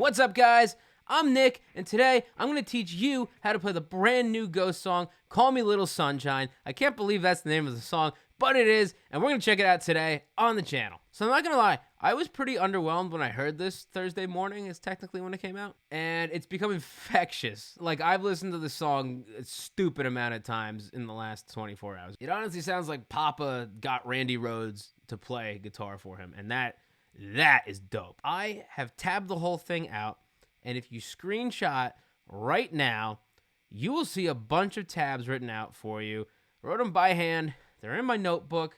What's up, guys? I'm Nick, and today I'm going to teach you how to play the brand new Ghost song, Call Me Little Sunshine. I can't believe that's the name of the song, but it is, and we're going to check it out today on the channel. So I'm not going to lie, I was pretty underwhelmed when I heard this Thursday morning, is technically when it came out, and it's become infectious. Like, I've listened to this song a stupid amount of times in the last 24 hours. It honestly sounds like Papa got Randy Rhoads to play guitar for him, and that is dope. I have tabbed the whole thing out, and if you screenshot right now, you will see a bunch of tabs written out for you. I wrote them by hand. They're in my notebook.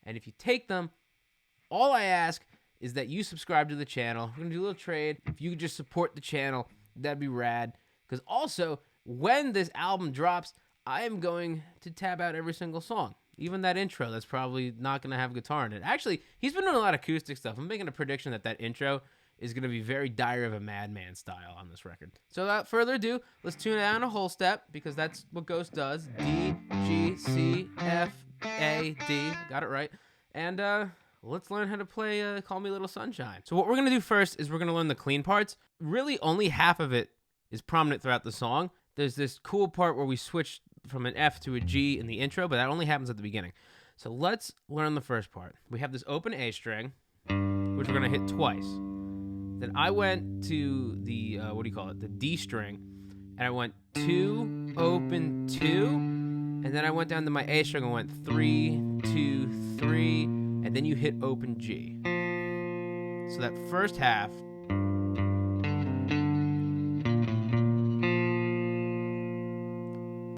And if you take them, all I ask is that you subscribe to the channel. We're going to do a little trade. If you could just support the channel, that'd be rad. Because also, when this album drops, I am going to tab out every single song. Even that intro that's probably not going to have guitar in it. Actually, he's been doing a lot of acoustic stuff. I'm making a prediction that intro is going to be very Diary of a Madman style on this record. So without further ado, let's tune it down a whole step, because that's what Ghost does. D, G, C, F, A, D. Got it right. And let's learn how to play Call Me Little Sunshine. So what we're going to do first is we're going to learn the clean parts. Really, only half of it is prominent throughout the song. There's this cool part where we switch from an F to a G in the intro, but that only happens at the beginning. So let's learn the first part. We have this open A string, which we're going to hit twice. Then I went to the, the D string, and I went 2, open 2, and then I went down to my A string and went 3, 2, 3, and then you hit open G. So that first half,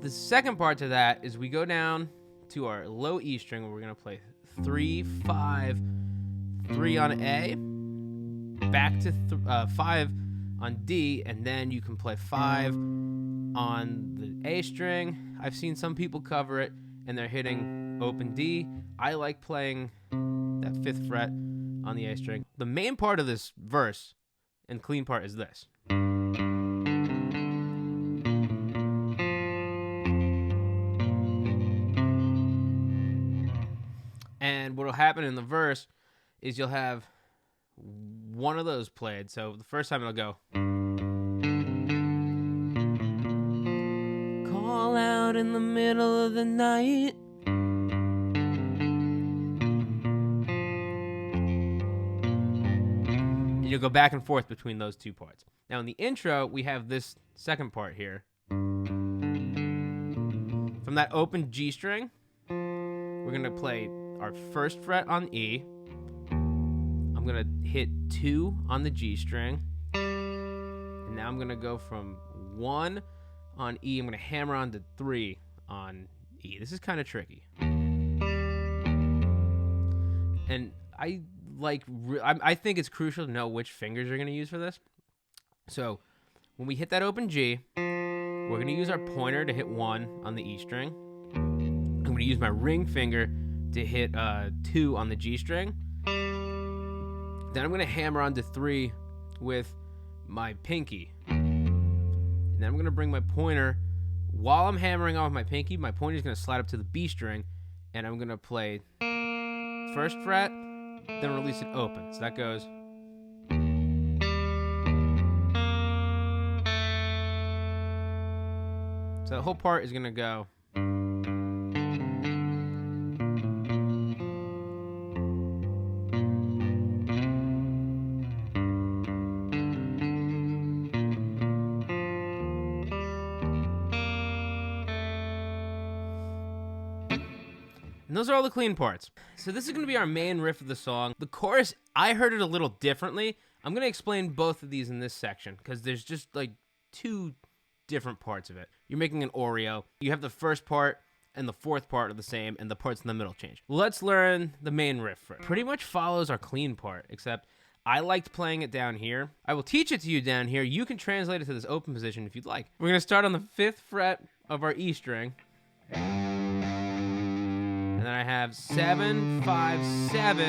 the second part to that is we go down to our low E string, where we're going to play 3, 5, 3 on A, back to 5 on D, and then you can play 5 on the A string. I've seen some people cover it, and they're hitting open D. I like playing that 5th fret on the A string. The main part of this verse and clean part is this. And what will happen in the verse is you'll have one of those played. So the first time it'll go, call out in the middle of the night. And you'll go back and forth between those two parts. Now in the intro, we have this second part here. From that open G string, we're going to play our 1st fret on E. I'm going to hit 2 on the G string. And now I'm going to go from 1 on E. I'm going to hammer on to 3 on E. This is kind of tricky. And I think it's crucial to know which fingers you're going to use for this. So when we hit that open G, we're going to use our pointer to hit 1 on the E string. I'm going to use my ring finger to hit 2 on the G string. Then I'm going to hammer on to 3 with my pinky. And then I'm going to bring my pointer. While I'm hammering on with my pinky, my pointer is going to slide up to the B string, and I'm going to play 1st fret, then release it open. So that goes. So the whole part is going to go. And those are all the clean parts. So this is going to be our main riff of the song. The chorus, I heard it a little differently. I'm going to explain both of these in this section, because there's just like 2 different parts of it. You're making an Oreo. You have the first part and the 4th part are the same, and the parts in the middle change. Let's learn the main riff first. Pretty much follows our clean part, except I liked playing it down here. I will teach it to you down here. You can translate it to this open position if you'd like. We're going to start on the 5th fret of our E string. And then I have 7, 5, 7,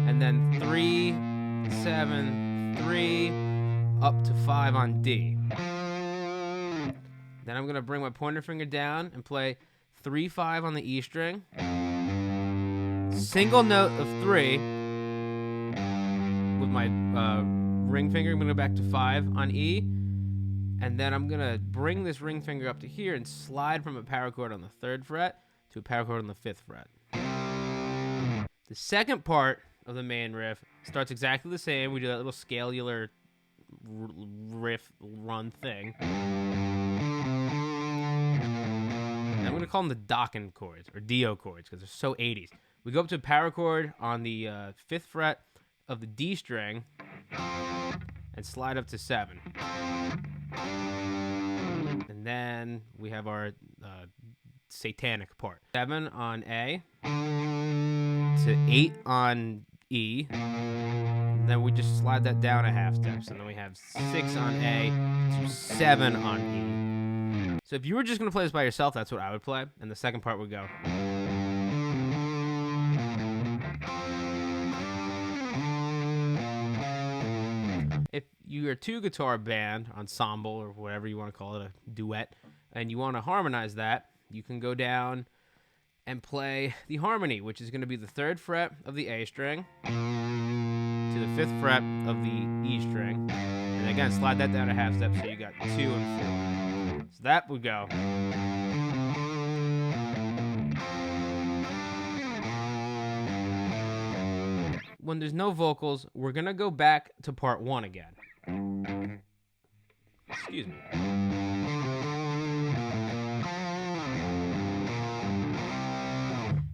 and then 3, 7, 3, up to 5 on D. Then I'm going to bring my pointer finger down and play 3, 5 on the E string. Single note of 3 with my ring finger. I'm going to go back to 5 on E. And then I'm going to bring this ring finger up to here and slide from a power chord on the 3rd fret to a power chord on the 5th fret. The second part of the main riff starts exactly the same. We do that little scalular riff run thing. And I'm going to call them the Dokken chords, or Dio chords, because they're so 80s. We go up to a power chord on the 5th fret of the D string and slide up to 7. And then we have our satanic part. 7 on A to 8 on E. And then we just slide that down a half step. So then we have 6 on A to 7 on E. So if you were just going to play this by yourself, that's what I would play. And the second part would go. If you're a 2-guitar band, ensemble, or whatever you want to call it, a duet, and you want to harmonize that, you can go down and play the harmony, which is going to be the 3rd fret of the A string to the 5th fret of the E string. And again, slide that down a half step so you got 2 and 4. So that would go. When there's no vocals, we're going to go back to part 1 again. Excuse me.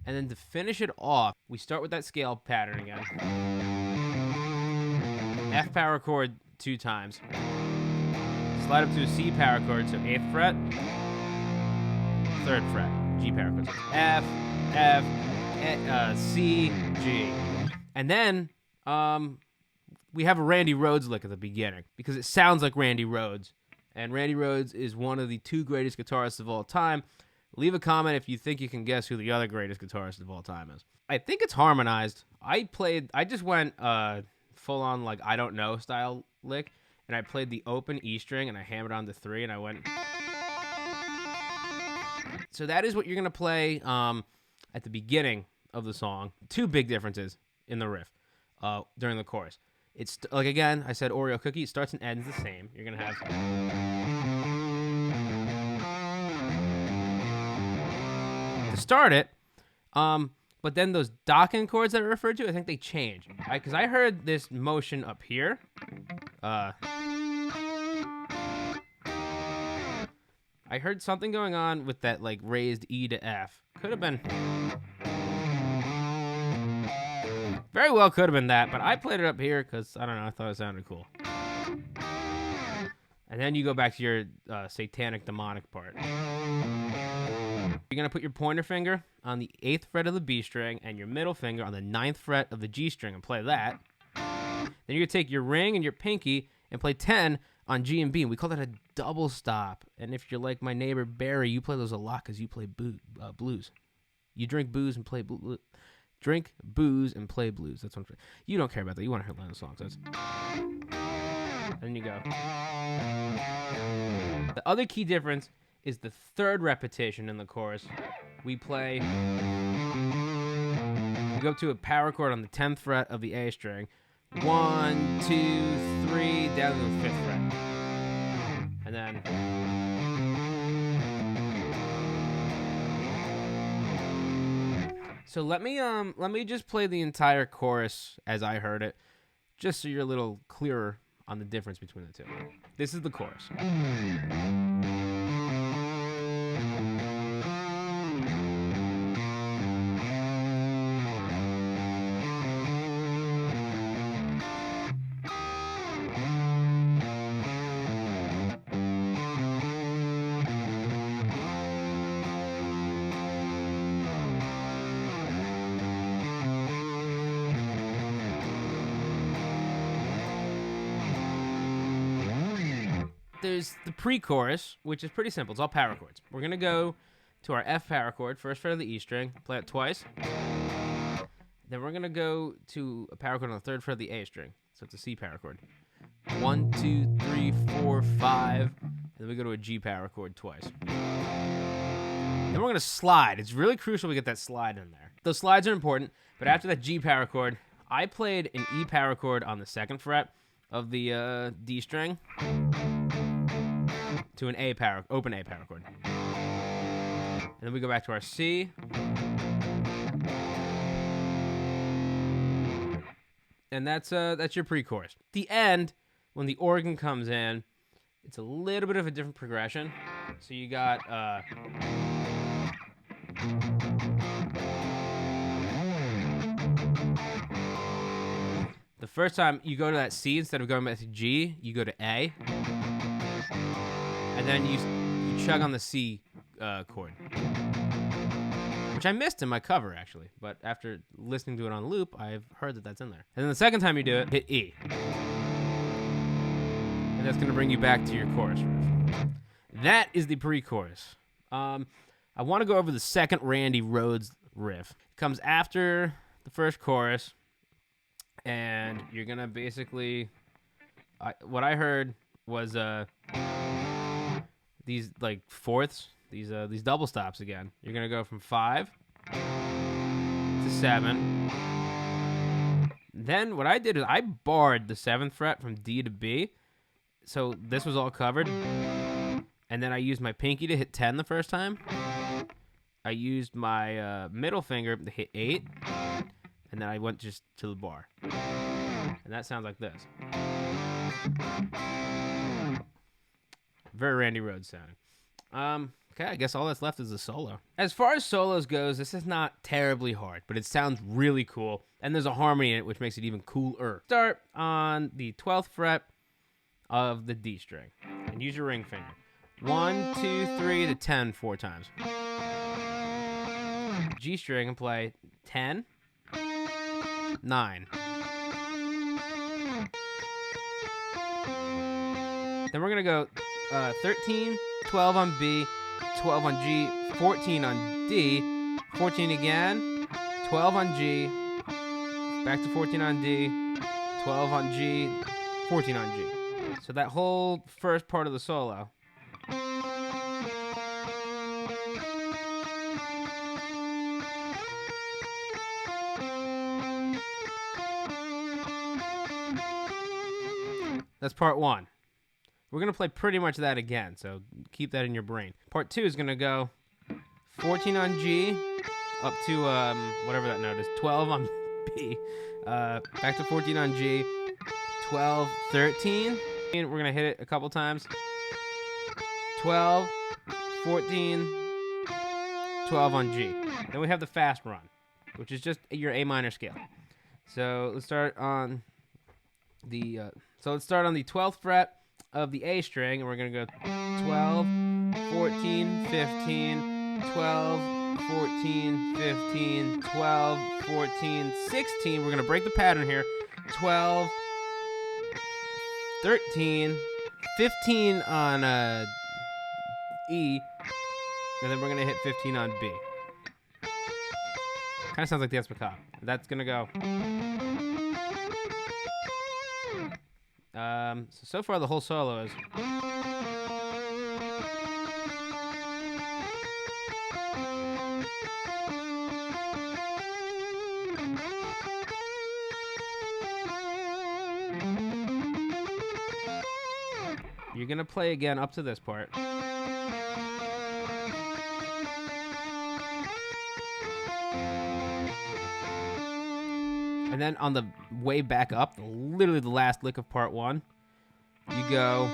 And then to finish it off, we start with that scale pattern again. F power chord 2 times. Slide up to a C power chord, so 8th fret, 3rd fret, G power chord. So F, F, C, G. And then we have a Randy Rhoads lick at the beginning because it sounds like Randy Rhoads. And Randy Rhoads is one of the 2 greatest guitarists of all time. Leave a comment if you think you can guess who the other greatest guitarist of all time is. I think it's harmonized. I just went full on like I don't know style lick, and I played the open E string and I hammered on the 3 and I went. So that is what you're gonna play at the beginning of the song. 2 big differences in the riff during the chorus. It's like, again, I said Oreo cookie. It starts and ends the same. You're gonna have. Start it, but then those Dokken chords that I referred to, I think they change. Because I heard this motion up here. I heard something going on with that like raised E to F. Could have been. Very well could have been that, but I played it up here because, I don't know, I thought it sounded cool. And then you go back to your satanic demonic part. You're going to put your pointer finger on the 8th fret of the B string and your middle finger on the 9th fret of the G string and play that. Then you're going to take your ring and your pinky and play 10 on G and B. And we call that a double stop. And if you're like my neighbor Barry, you play those a lot because you play blues. You drink booze and play blues. Drink booze and play blues. That's what I'm trying. You don't care about that. You want to hear the songs. That's. Then you go. The other key difference is the 3rd repetition in the chorus. We go up to a power chord on the 10th fret of the A string. 1, 2, 3, down to the 5th fret. And then. So let me just play the entire chorus as I heard it, just so you're a little clearer on the difference between the 2. This is the chorus. There's the pre-chorus, which is pretty simple. It's all power chords. We're going to go to our F power chord, 1st fret of the E string, play it twice. Then we're going to go to a power chord on the 3rd fret of the A string. So it's a C power chord. 1, 2, 3, 4, 5. And then we go to a G power chord twice. Then we're going to slide. It's really crucial we get that slide in there. Those slides are important, but after that G power chord, I played an E power chord on the 2nd fret of the D string to an open A power chord. And then we go back to our C. And that's your pre-chorus. The end, when the organ comes in, it's a little bit of a different progression. So you got the first time you go to that C, instead of going back to G, you go to A. And then you chug on the C chord. Which I missed in my cover, actually. But after listening to it on loop, I've heard that that's in there. And then the second time you do it, hit E. And that's going to bring you back to your chorus riff. That is the pre-chorus. I want to go over the second Randy Rhoads riff. It comes after the first chorus. And you're going to basically... what I heard was these, like, fourths. These double stops again. You're gonna go from 5 to 7. Then what I did is I barred the 7th fret from D to B, so this was all covered. And then I used my pinky to hit 10 the first time. I used my middle finger to hit 8, and then I went just to the bar. And that sounds like this. Very Randy Rhoads sounding. Okay, I guess all that's left is the solo. As far as solos goes, this is not terribly hard, but it sounds really cool, and there's a harmony in it, which makes it even cooler. Start on the 12th fret of the D string, and use your ring finger. 1, 2, 3 to 10 4 times. G string and play 10, 9. Then we're gonna go 13, 12 on B, 12 on G, 14 on D, 14 again, 12 on G, back to 14 on D, 12 on G, 14 on G. So that whole first part of the solo. That's part 1. We're going to play pretty much that again, so keep that in your brain. Part 2 is going to go 14 on G, up to whatever that note is, 12 on B, back to 14 on G, 12, 13. We're going to hit it a couple times. 12, 14, 12 on G. Then we have the fast run, which is just your A minor scale. So let's start on the 12th fret of the A string, and we're going to go 12, 14, 15, 12, 14, 15, 12, 14, 16. We're going to break the pattern here. 12, 13, 15 on E, and then we're going to hit 15 on B. Kind of sounds like the Macabre. That's going to go. So far the whole solo is. You're going to play again up to this part. And then on the way back up, literally the last lick of part 1, you go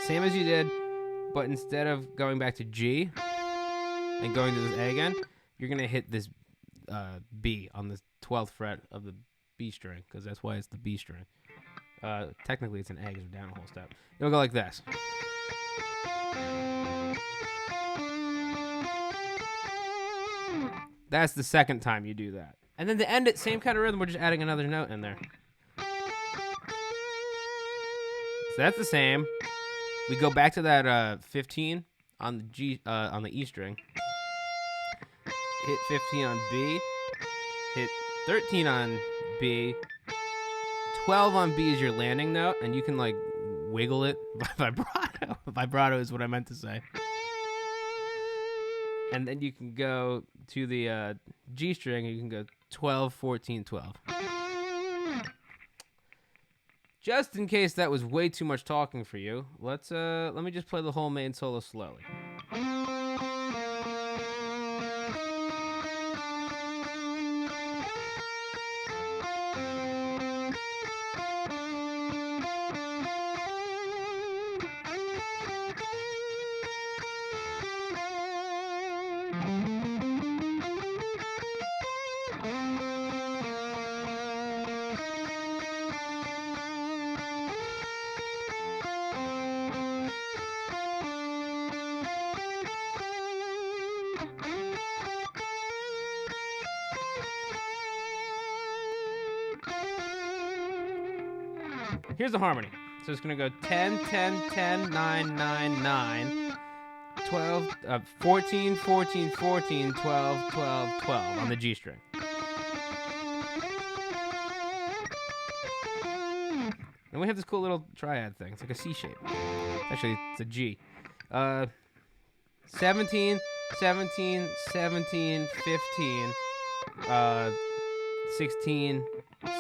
same as you did, but instead of going back to G and going to this A again, you're going to hit this B on the 12th fret of the B string, because that's why it's the B string. Technically it's an A because we're down a whole step. It'll go like this. That's the second time you do that. And then to end it, same kind of rhythm, we're just adding another note in there. So that's the same. We go back to that 15 on the G on the E string. Hit 15 on B. Hit 13 on B. 12 on B is your landing note, and you can like wiggle it by vibrato. Vibrato is what I meant to say. And then you can go to the G string, and you can go 12, 14, 12. just in case that was way too much talking for you, let me just play the whole main solo slowly. Here's the harmony. So it's going to go 10, 10, 10, 9, 9, 9, 12, 14, 14, 14, 12, 12, 12 on the G string. And we have this cool little triad thing. It's like a C shape. Actually, it's a G. 17, 17, 17, 15, 16,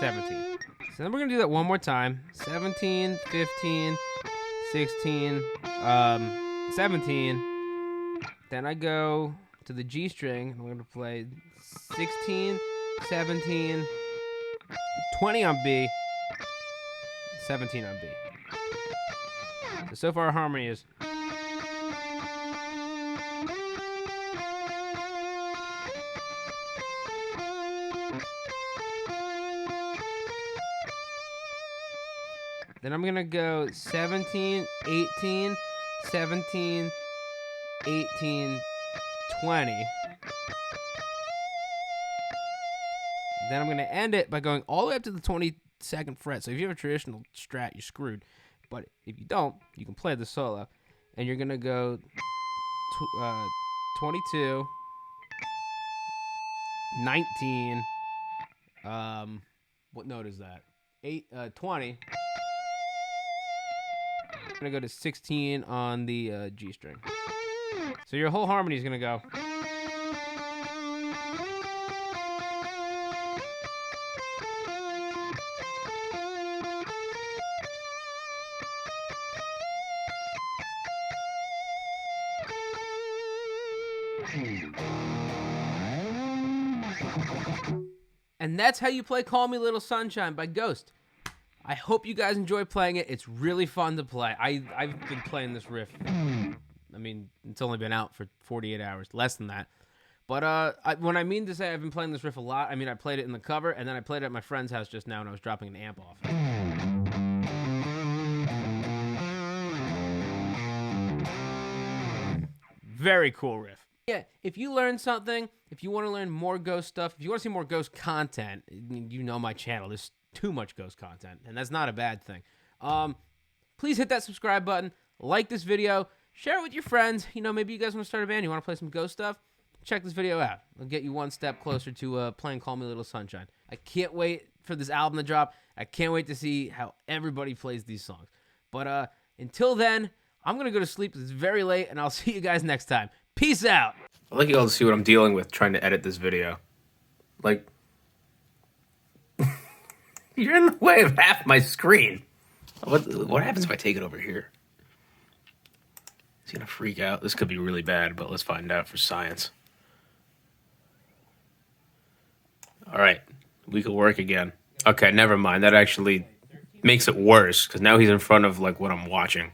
17. So then we're going to do that one more time. 17, 15, 16, 17. Then I go to the G string. I'm going to play 16, 17, 20 on B, 17 on B. So far our harmony is... Then I'm going to go 17, 18, 17, 18, 20. Then I'm going to end it by going all the way up to the 22nd fret. So if you have a traditional strat, you're screwed. But if you don't, you can play the solo. And you're going to go 22, 19, what note is that? 20. I'm going to go to 16 on the G string. So your whole harmony is going to go. And that's how you play Call Me Little Sunshine by Ghost. I hope you guys enjoy playing it. It's really fun to play. I've been playing this riff. I mean, it's only been out for 48 hours, less than that. But when I mean to say I've been playing this riff a lot, I mean I played it in the cover, and then I played it at my friend's house just now, and I was dropping an amp off. Very cool riff. Yeah, if you learned something, if you want to learn more Ghost stuff, if you want to see more Ghost content, you know my channel. There's too much Ghost content, and that's not a bad thing. Please hit that subscribe button, like this video, share it with your friends. You know, maybe you guys want to start a band, you want to play some Ghost stuff, check this video out. It'll get you one step closer to playing Call Me Little Sunshine. I can't wait for this album to drop. I can't wait to see how everybody plays these songs. But until then, I'm going to go to sleep. It's very late, and I'll see you guys next time. Peace out. I'd like you all to see what I'm dealing with trying to edit this video. Like... You're in the way of half my screen. What happens if I take it over here? Is he gonna freak out? This could be really bad, but let's find out for science. All right, we could work again. Okay, never mind. That actually makes it worse, because now he's in front of like what I'm watching.